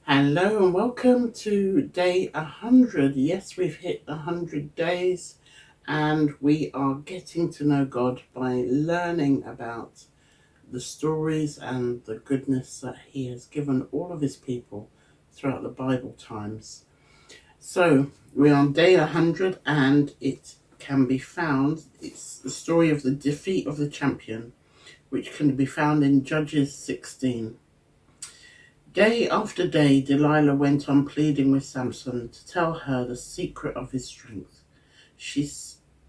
Hello and welcome to day 100. Yes, we've hit 100 days and we are getting to know God by learning about the stories and the goodness that He has given all of His people throughout the Bible times. So we're on day 100 and it can be found, it's the story of the defeat of the champion, which can be found in Judges 16. Day after day, Delilah went on pleading with Samson to tell her the secret of his strength. She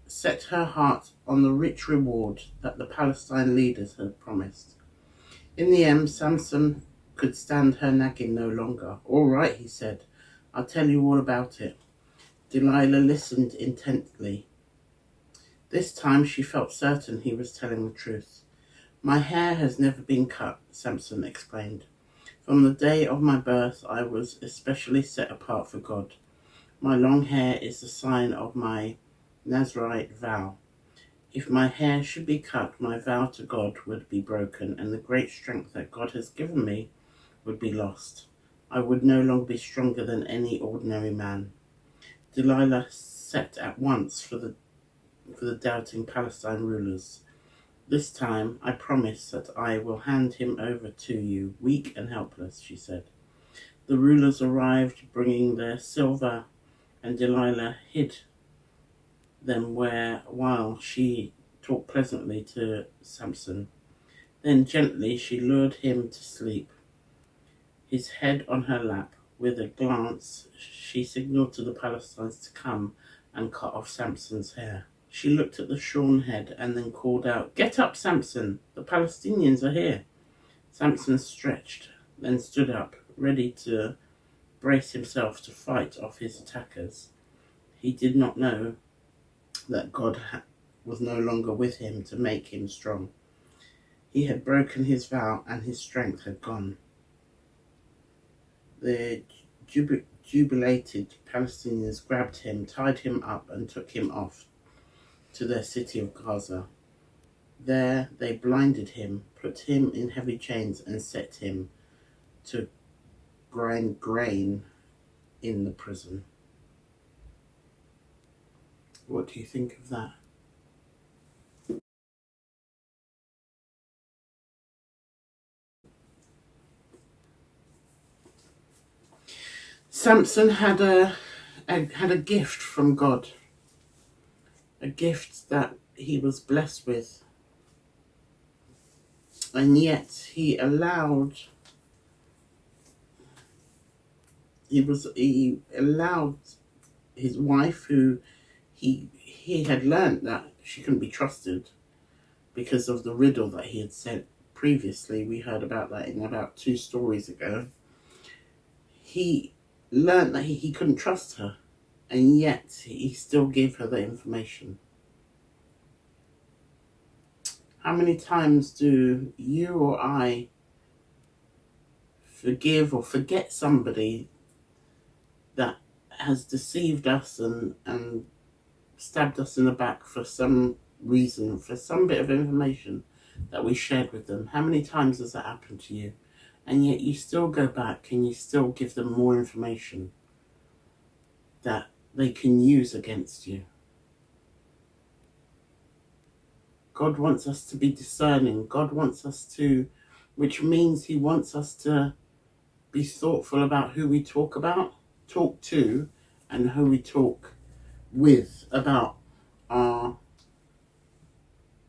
set her heart on the rich reward that the Palestine leaders had promised. In the end, Samson could stand her nagging no longer. "All right," he said, "I'll tell you all about it." Delilah listened intently. This time she felt certain he was telling the truth. "My hair has never been cut," Samson explained. "From the day of my birth, I was especially set apart for God. My long hair is the sign of my Nazirite vow. If my hair should be cut, my vow to God would be broken, and the great strength that God has given me would be lost. I would no longer be stronger than any ordinary man." Delilah set at once for the doubting Palestine rulers. "This time I promise that I will hand him over to you, weak and helpless," she said. The rulers arrived, bringing their silver, and Delilah hid them while she talked pleasantly to Samson. Then gently she lured him to sleep, his head on her lap. With a glance, she signaled to the Palestinians to come and cut off Samson's hair. She looked at the shorn head and then called out, "Get up, Samson! The Palestinians are here!" Samson stretched, then stood up, ready to brace himself to fight off his attackers. He did not know that God was no longer with him to make him strong. He had broken his vow and his strength had gone. The jubilated Palestinians grabbed him, tied him up, and took him off to their city of Gaza. There they blinded him, put him in heavy chains, and set him to grind grain in the prison. What do you think of that? Samson had a gift from God, a gift that he was blessed with, and yet he allowed his wife, who he had learned that she couldn't be trusted because of the riddle that he had said previously. We heard about that in about 2 stories ago. He learned that he couldn't trust her, and yet he still gave her the information. How many times do you or I forgive or forget somebody that has deceived us and stabbed us in the back for some reason, for some bit of information that we shared with them? How many times has that happened to you? And yet you still go back and you still give them more information that they can use against you. God wants us to be discerning. God wants us to, which means He wants us to be thoughtful about who we talk to, and who we talk with about our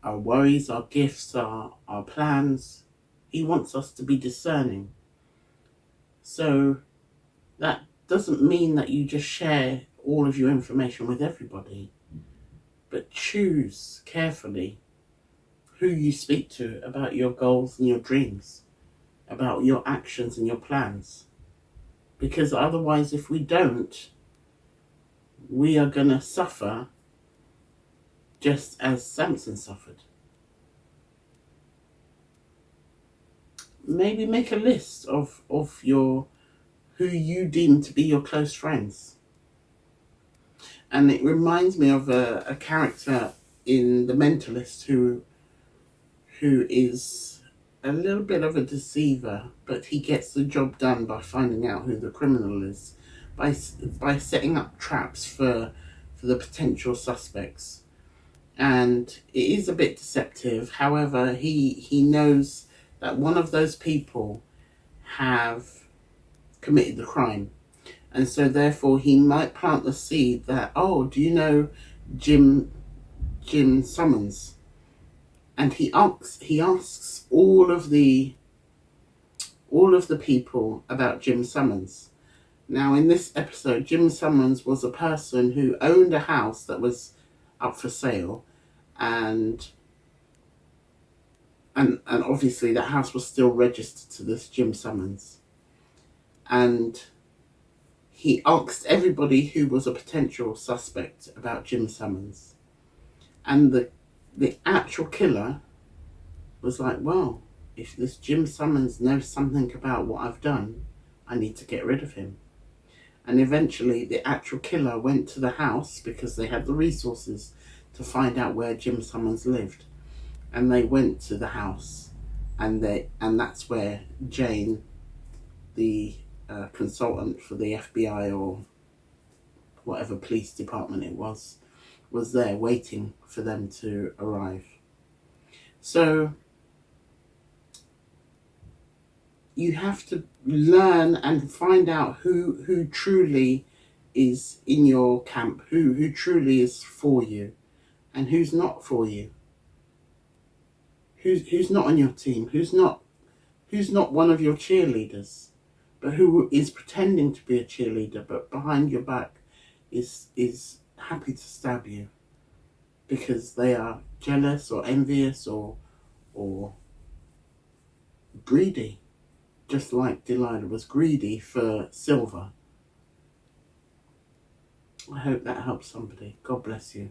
worries, our gifts, our plans. He wants us to be discerning. So that doesn't mean that you just share all of your information with everybody, but choose carefully who you speak to about your goals and your dreams, about your actions and your plans. Because otherwise, if we don't, we are going to suffer just as Samson suffered. Maybe make a list of who you deem to be your close friends. And it reminds me of a character in The Mentalist who is a little bit of a deceiver, but he gets the job done by finding out who the criminal is, by setting up traps for the potential suspects. And it is a bit deceptive. However, he knows that one of those people have committed the crime, and so therefore he might plant the seed that, oh, do you know Jim Summons? And he asks all of the people about Jim Summons. Now, in this episode, Jim Summons was a person who owned a house that was up for sale, and obviously that house was still registered to this Jim Summons. And he asked everybody who was a potential suspect about Jim Summons. And the actual killer was like, well, if this Jim Summons knows something about what I've done, I need to get rid of him. And eventually the actual killer went to the house because they had the resources to find out where Jim Summons lived. And they went to the house, and that's where Jane, the consultant for the FBI or whatever police department it was there waiting for them to arrive. So you have to learn and find out who truly is in your camp, who truly is for you, and who's not for you. Who's not on your team, who's not one of your cheerleaders, but who is pretending to be a cheerleader, but behind your back is happy to stab you because they are jealous or envious or greedy, just like Delilah was greedy for silver. I hope that helps somebody. God bless you.